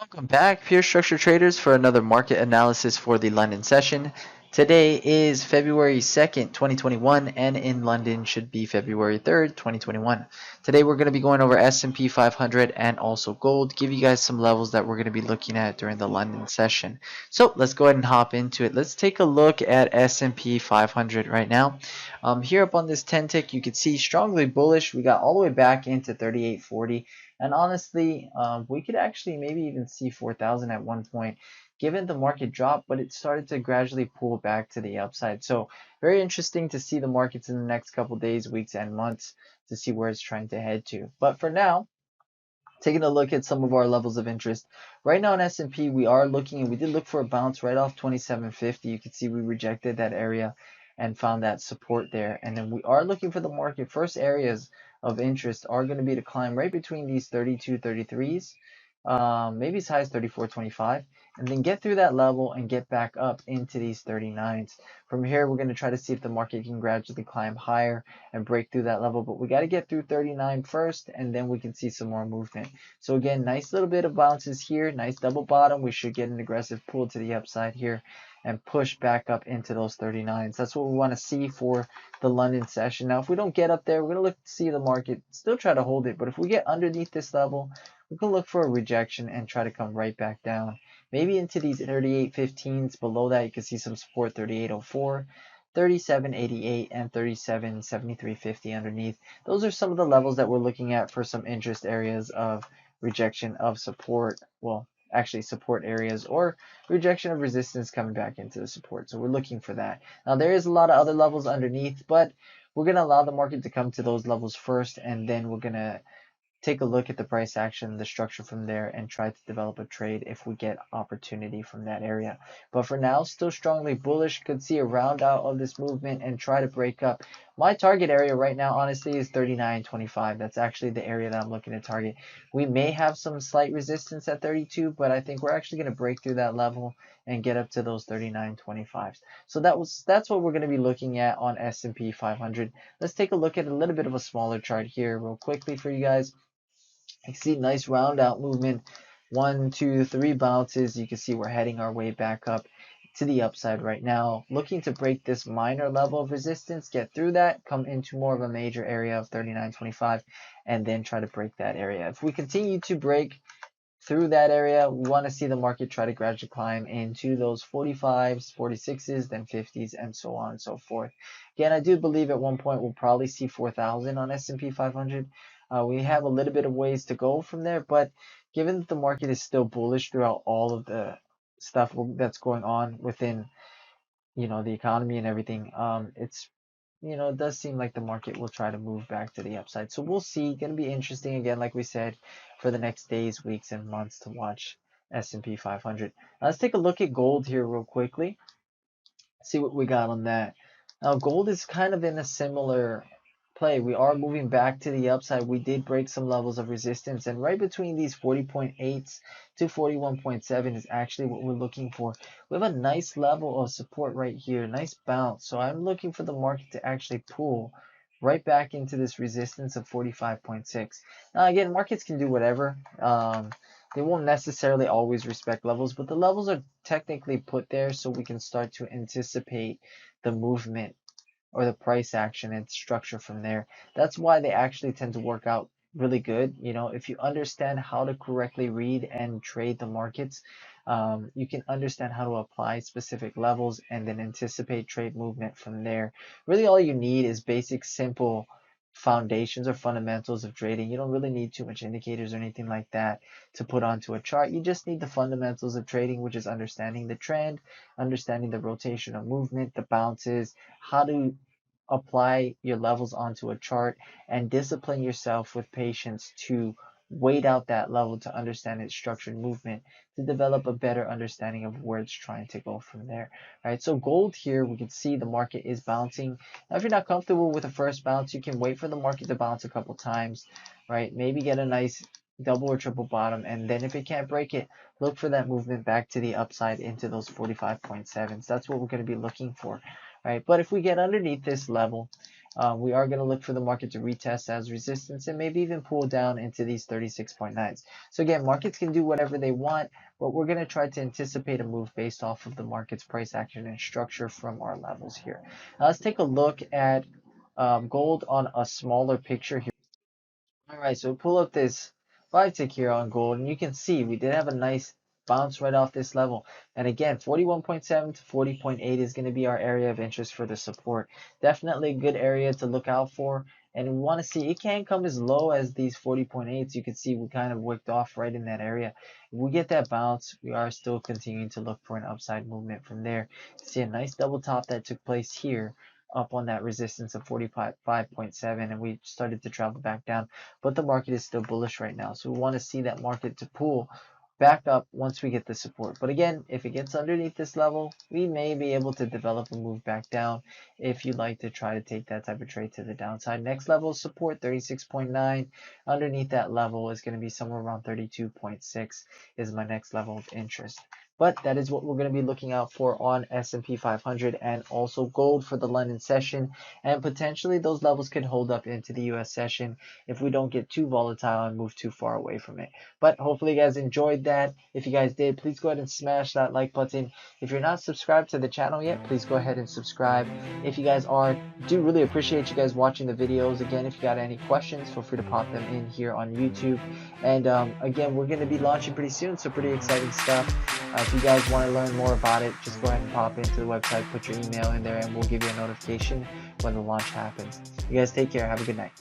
Welcome back, pure structure traders, for another market analysis for the London session. Today is February 2nd, 2021, and in London should be February 3rd, 2021. Today we're going to be going over S&P 500 and also gold, give you guys some levels that we're going to be looking at during the London session. So let's go ahead and hop into it. Let's take a look at S&P 500 right now. Here up on this 10 tick, you can see strongly bullish. We got all the way back into 38.40. And honestly, we could actually maybe even see 4,000 at one point, given the market drop, but it started to gradually pull back to the upside. So very interesting to see the markets in the next couple days, weeks, and months to see where it's trying to head to. But for now, taking a look at some of our levels of interest. Right now in S&P, we are looking, and we did look for a bounce right off 2750. You can see we rejected that area and found that support there. And then we are looking for the market. First areas of interest are going to be to climb right between these 32, 33s, maybe as high as 34.25, and then get through that level and get back up into these 39s. From here, we're going to try to see if the market can gradually climb higher and break through that level, but we got to get through 39 first, and then we can see some more movement. So again, nice little bit of bounces here, nice double bottom. We should get an aggressive pull to the upside here and push back up into those 39s. That's what we want to see for the London session. Now, if we don't get up there, we're going to look to see the market still try to hold it, but if we get underneath this level, we can look for a rejection and try to come right back down, maybe into these 38.15s. Below that, you can see some support, 38.04, 37.88, and 37.7350 underneath. Those are some of the levels that we're looking at for some interest areas of rejection of support. Well, actually support areas, or rejection of resistance coming back into the support. So we're looking for that. Now there is a lot of other levels underneath, but we're going to allow the market to come to those levels first, and then we're going to take a look at the price action, the structure from there, and try to develop a trade if we get opportunity from that area. But for now, still strongly bullish. Could see a round out of this movement and try to break up. My target area right now, honestly, is 39.25. That's actually the area that I'm looking to target. We may have some slight resistance at 32, but I think we're actually going to break through that level and get up to those 39.25s. So that's what we're going to be looking at on S&P 500. Let's take a look at a little bit of a smaller chart here real quickly for you guys. You can see nice round out movement. 1, 2, 3 bounces. You can see we're heading our way back up to the upside right now. Looking to break this minor level of resistance, get through that, come into more of a major area of 39.25, and then try to break that area. If we continue to break through that area, we want to see the market try to gradually climb into those 45s, 46s, then 50s, and so on and so forth. Again, I do believe at one point we'll probably see 4,000 on S&P 500. We have a little bit of ways to go from there, but given that the market is still bullish throughout all of the stuff that's going on within, the economy and everything, it does seem like the market will try to move back to the upside. So we'll see. Going to be interesting again, like we said, for the next days, weeks, and months to watch S&P 500. Now let's take a look at gold here real quickly. See what we got on that. Now gold is kind of in a similar play. We are moving back to the upside. We did break some levels of resistance, and right between these 40.8s to 41.7 is actually what we're looking for. We have a nice level of support right here, nice bounce. So I'm looking for the market to actually pull right back into this resistance of 45.6. Now again, markets can do whatever. They won't necessarily always respect levels, but the levels are technically put there so we can start to anticipate the movement or the price action and structure from there. That's why they actually tend to work out really good. If you understand how to correctly read and trade the markets, you can understand how to apply specific levels and then anticipate trade movement from there. Really, all you need is basic, simple foundations or fundamentals of trading. You don't really need too much indicators or anything like that to put onto a chart. You just need the fundamentals of trading, which is understanding the trend, understanding the rotational movement, the bounces, how to apply your levels onto a chart, and discipline yourself with patience to wait out that level to understand its structured movement, to develop a better understanding of where it's trying to go from there. All right, so gold here, we can see the market is bouncing. Now, if you're not comfortable with the first bounce, you can wait for the market to bounce a couple times, right? Maybe get a nice double or triple bottom, and then if it can't break it, look for that movement back to the upside into those 45.7s. That's what we're going to be looking for right? But if we get underneath this level, we are going to look for the market to retest as resistance and maybe even pull down into these 36.9s. So again, markets can do whatever they want, but we're going to try to anticipate a move based off of the market's price action and structure from our levels here. Now let's take a look at gold on a smaller picture here. All right, so pull up this 5 tick here on gold, and you can see we did have a nice bounce right off this level. And again, 41.7 to 40.8 is going to be our area of interest for the support. Definitely a good area to look out for. And we want to see it can come as low as these 40.8s. You can see we kind of wicked off right in that area. If we get that bounce, we are still continuing to look for an upside movement from there. See a nice double top that took place here up on that resistance of 45.7, and we started to travel back down, but the market is still bullish right now, so we want to see that market to pull back up once we get the support. But again, if it gets underneath this level, we may be able to develop a move back down if you'd like to try to take that type of trade to the downside. Next level of support, 36.9. Underneath that level is going to be somewhere around 32.6 is my next level of interest. But that is what we're going to be looking out for on S&P 500 and also gold for the London session. And potentially those levels could hold up into the US session if we don't get too volatile and move too far away from it. But hopefully you guys enjoyed that. If you guys did, please go ahead and smash that like button. If you're not subscribed to the channel yet, please go ahead and subscribe. If you guys are, do really appreciate you guys watching the videos. Again, if you got any questions, feel free to pop them in here on YouTube. And again, we're going to be launching pretty soon, so pretty exciting stuff. If you guys want to learn more about it, just go ahead and pop into the website, put your email in there, and we'll give you a notification when the launch happens. You guys take care. Have a good night.